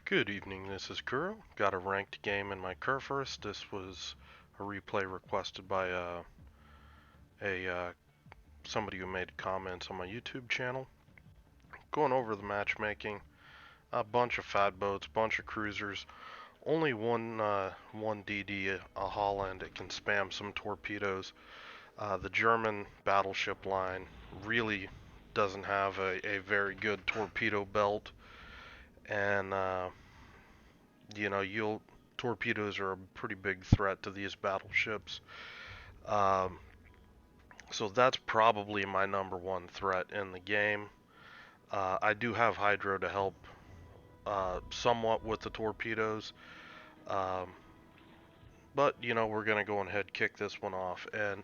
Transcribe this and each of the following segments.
Good evening, this is Kuro. Got a ranked game in my Kurfurst. This was a replay requested by a somebody who made comments on my YouTube channel. Going over the matchmaking, a bunch of fat boats, bunch of cruisers, only one DD, a Holland. It can spam some torpedoes. The German battleship line really doesn't have a very good torpedo belt, and you'll torpedoes are a pretty big threat to these battleships. Um, so that's probably my number one threat in the game. I do have Hydro to help somewhat with the torpedoes, um, but we're gonna go ahead kick this one off. And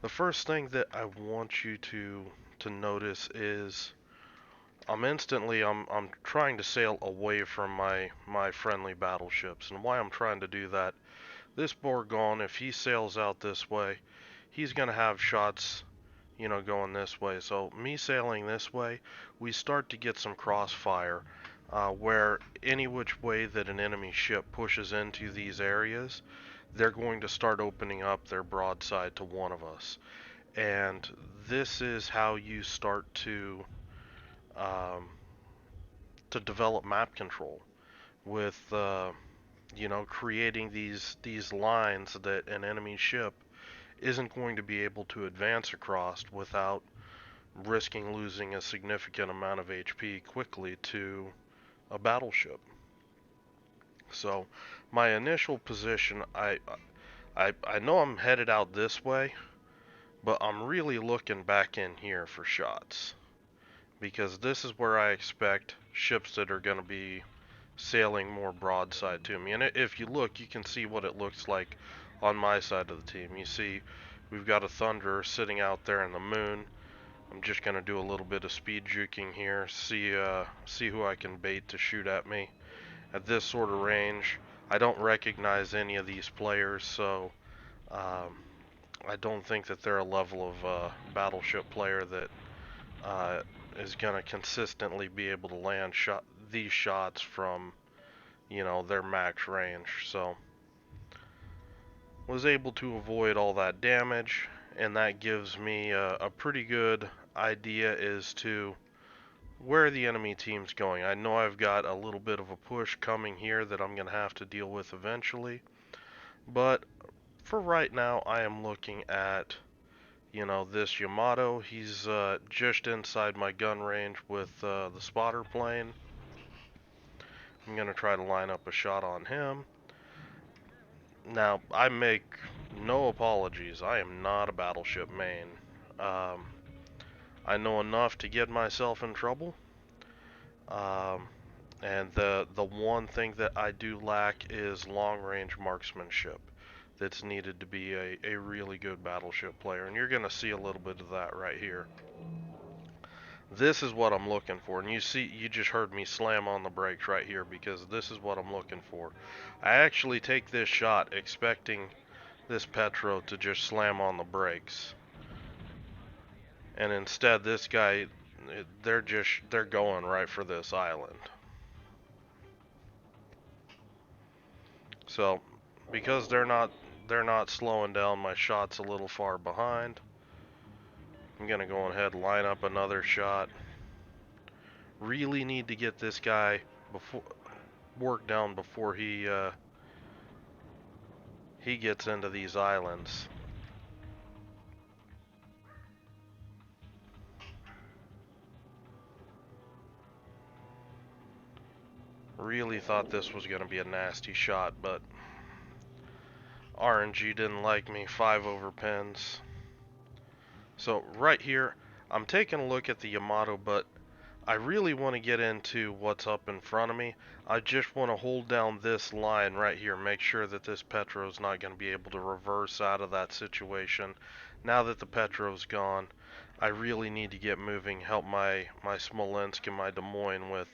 the first thing that I want you to notice is I'm trying to sail away from my friendly battleships, and why I'm trying to do that. This Borgon, if he sails out this way, he's going to have shots, going this way. So me sailing this way, we start to get some crossfire, where any which way that an enemy ship pushes into these areas, they're going to start opening up their broadside to one of us. And this is how you start um, to develop map control with creating these lines that an enemy ship isn't going to be able to advance across without risking losing a significant amount of HP quickly to a battleship. So my initial position, I know I'm headed out this way, but I'm really looking back in here for shots, because this is where I expect ships that are going to be sailing more broadside to me. And if you look, you can see what it looks like on my side of the team. You see we've got a Thunderer sitting out there in the moon. I'm just going to do a little bit of speed juking here, see who I can bait to shoot at me. At this sort of range, I don't recognize any of these players, so I don't think that they're a level of battleship player that uh, is going to consistently be able to land these shots from their max range. So was able to avoid all that damage, and that gives me a pretty good idea as to where the enemy team's going. I know I've got a little bit of a push coming here that I'm going to have to deal with eventually, but for right now I am looking at this Yamato. He's just inside my gun range with the spotter plane. I'm going to try to line up a shot on him. Now, I make no apologies. I am not a battleship main. Um, I know enough to get myself in trouble. Um, and the one thing that I do lack is long-range marksmanship. That's needed to be a really good battleship player, and you're going to see a little bit of that right here. This is what I'm looking for, and you just heard me slam on the brakes right here because this is what I'm looking for. I actually take this shot expecting this Petro to just slam on the brakes, and instead this guy, they're going right for this island. So because they're not slowing down, my shot's a little far behind. I'm gonna go ahead and line up another shot. Really need to get this guy before work down before he gets into these islands. Really thought this was going to be a nasty shot, but RNG didn't like me. 5 over pins. So right here, I'm taking a look at the Yamato, but I really want to get into what's up in front of me. I just want to hold down this line right here, make sure that this Petro's not going to be able to reverse out of that situation. Now that the Petro's gone, I really need to get moving, help my Smolensk and my Des Moines with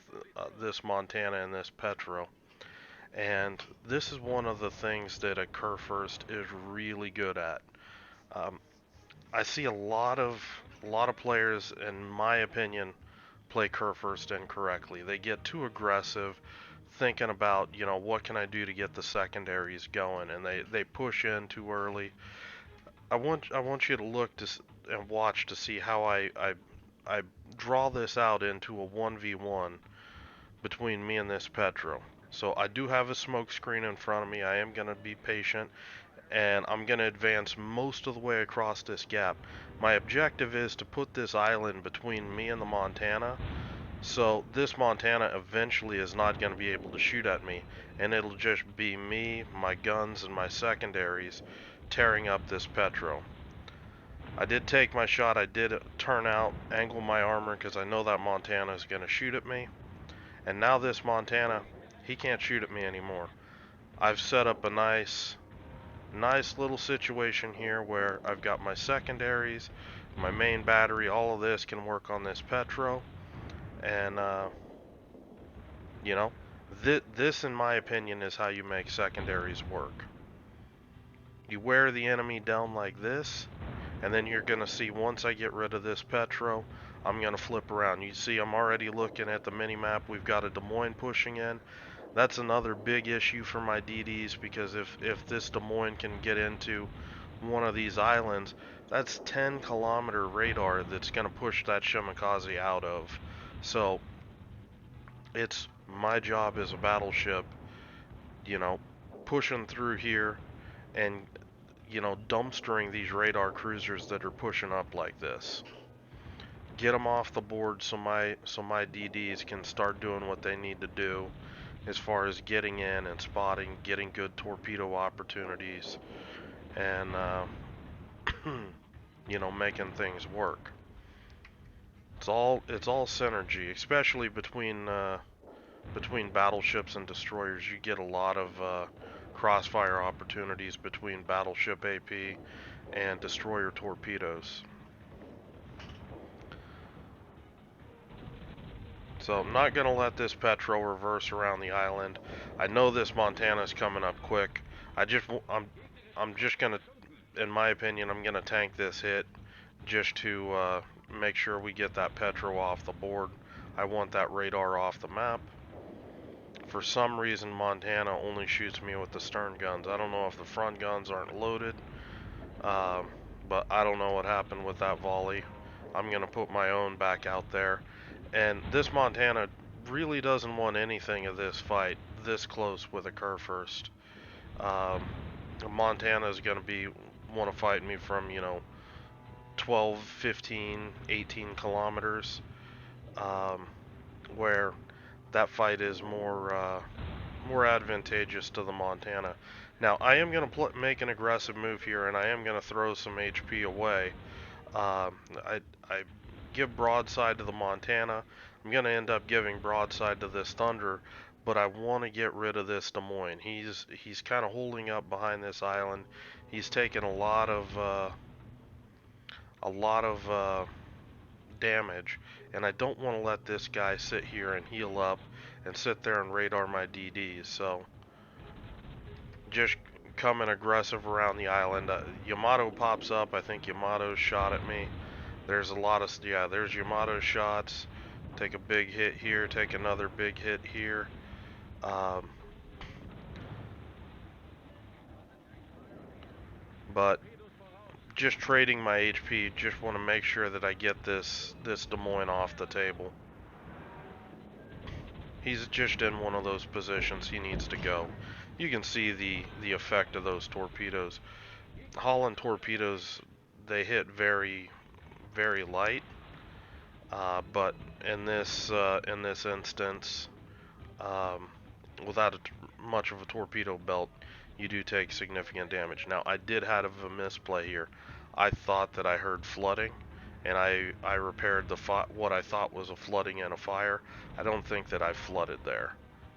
this Montana and this Petro. And this is one of the things that a Kurfurst is really good at. Um, I see a lot of players, in my opinion, play Kurfurst incorrectly. They get too aggressive, thinking about, you know, what can I do to get the secondaries going, and they push in too early. I want you to look to and watch to see how I draw this out into a 1v1 between me and this Petro. So I do have a smoke screen in front of me. I am going to be patient, and I'm going to advance most of the way across this gap. My objective is to put this island between me and the Montana, so this Montana eventually is not going to be able to shoot at me, and it'll just be me, my guns, and my secondaries tearing up this Petro. I did take my shot. I did turn out, angle my armor, because I know that Montana is going to shoot at me. And now this Montana, he can't shoot at me anymore. I've set up a nice little situation here where I've got my secondaries, my main battery, all of this can work on this Petro. And, you know, this, in my opinion, is how you make secondaries work. You wear the enemy down like this, and then you're going to see once I get rid of this Petro, I'm going to flip around. You see I'm already looking at the mini-map. We've got a Des Moines pushing in. That's another big issue for my DDs, because if this Des Moines can get into one of these islands, that's 10-kilometer radar that's going to push that Shimakaze out of. So it's my job as a battleship, you know, pushing through here and, you know, dumpstering these radar cruisers that are pushing up like this. Get them off the board so my DDs can start doing what they need to do as far as getting in and spotting, getting good torpedo opportunities, and you know, making things work. It's all synergy, especially between battleships and destroyers. You get a lot of crossfire opportunities between battleship AP and destroyer torpedoes. So I'm not going to let this Petro reverse around the island. I know this Montana's coming up quick. I'm just going to, in my opinion, I'm going to tank this hit just to make sure we get that Petro off the board. I want that radar off the map. For some reason, Montana only shoots me with the stern guns. I don't know if the front guns aren't loaded, but I don't know what happened with that volley. I'm going to put my own back out there. And this Montana really doesn't want anything of this fight this close with a Kurfurst. Montana is going to want to fight me from, you know, 12, 15, 18 kilometers, where that fight is more advantageous to the Montana. Now, I am going to make an aggressive move here, and I am going to throw some HP away. I give broadside to the Montana. I'm going to end up giving broadside to this Thunder, but I want to get rid of this Des Moines. He's kind of holding up behind this island. He's taken a lot of damage, and I don't want to let this guy sit here and heal up and sit there and radar my DDs. So just coming aggressive around the island. Yamato pops up. I think Yamato's shot at me. There's a lot of, yeah, there's Yamato shots. Take a big hit here, take another big hit here. But just trading my HP, just want to make sure that I get this Des Moines off the table. He's just in one of those positions he needs to go. You can see the effect of those torpedoes. Holland torpedoes, they hit very, very light. But in this instance, without much of a torpedo belt, you do take significant damage. Now, I did have a misplay here. I thought that I heard flooding, and I repaired what I thought was a flooding and a fire. I don't think that I flooded there.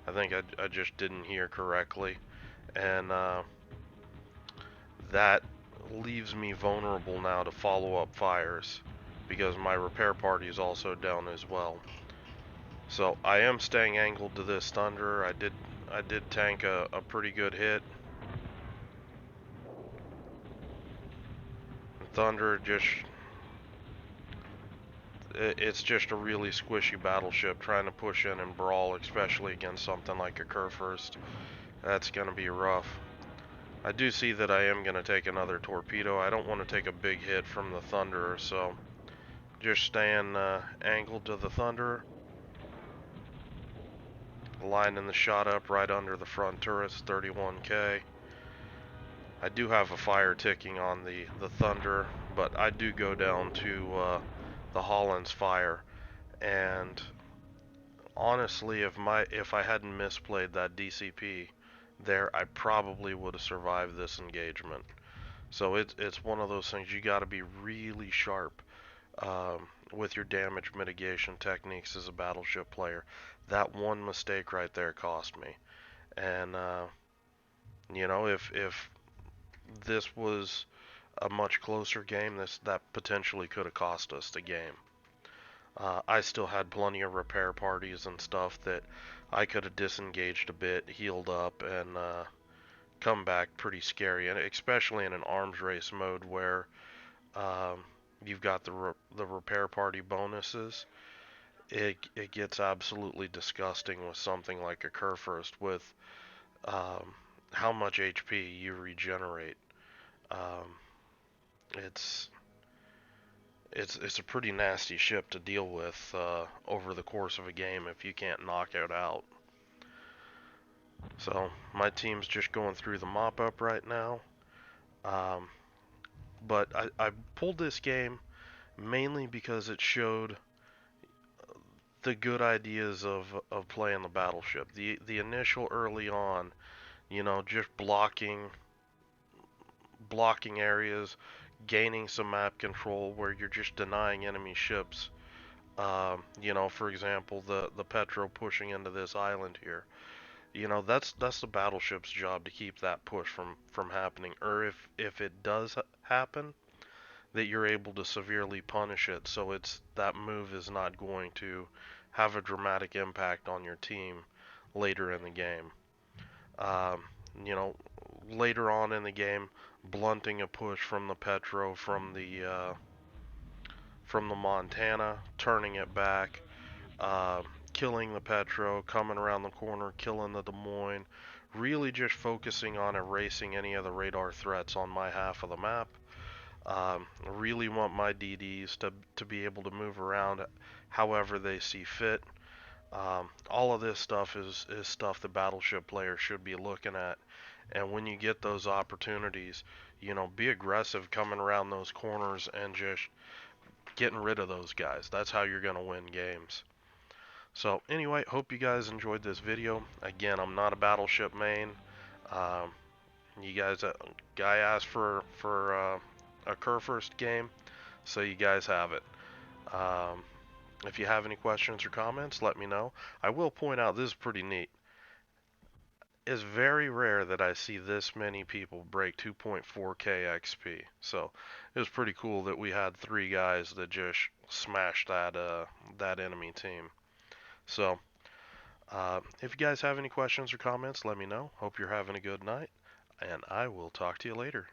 I think I just didn't hear correctly, and that leaves me vulnerable now to follow-up fires, because my repair party is also down as well. So I am staying angled to this Thunder. I did tank a pretty good hit. Thunder just it's just a really squishy battleship trying to push in and brawl, especially against something like a Kurfurst. That's going to be rough. I do see that I am going to take another torpedo. I don't want to take a big hit from the Thunderer, so just staying angled to the Thunderer, lining the shot up right under the front turrets, 31K. I do have a fire ticking on the Thunder, but I do go down to the Holland's fire, and honestly, if I hadn't misplayed that DCP there, I probably would have survived this engagement. So it's one of those things you got to be really sharp with your damage mitigation techniques as a battleship player. That one mistake right there cost me, and if this was a much closer game, that potentially could have cost us the game. I still had plenty of repair parties and stuff that I could have disengaged a bit, healed up, and come back pretty scary, and especially in an arms race mode where you've got the repair party bonuses. It gets absolutely disgusting with something like a Kurfurst with um, how much HP you regenerate. Um, it's it's a pretty nasty ship to deal with over the course of a game if you can't knock it out. So my team's just going through the mop up right now. Um, but I pulled this game mainly because it showed the good ideas of playing the battleship. The initial early on, just blocking areas, gaining some map control where you're just denying enemy ships. For example, the Petro pushing into this island here. That's the battleship's job to keep that push from happening. Or if it does happen, that you're able to severely punish it, so it's that move is not going to have a dramatic impact on your team later in the game. Um, you know, Later on in the game, blunting a push from the Petro from the Montana, turning it back, killing the Petro, coming around the corner, killing the Des Moines, really just focusing on erasing any of the radar threats on my half of the map. Really want my DDs to be able to move around however they see fit. All of this stuff is stuff the battleship players should be looking at. And when you get those opportunities, be aggressive coming around those corners and just getting rid of those guys. That's how you're going to win games. So anyway, hope you guys enjoyed this video. Again, I'm not a battleship main. Um, you guys, guy asked for a Kurfurst game, so you guys have it. Um, if you have any questions or comments, let me know. I will point out this is pretty neat. It's very rare that I see this many people break 2.4k XP. So it was pretty cool that we had 3 guys that just smashed that enemy team. So if you guys have any questions or comments, let me know. Hope you're having a good night, and I will talk to you later.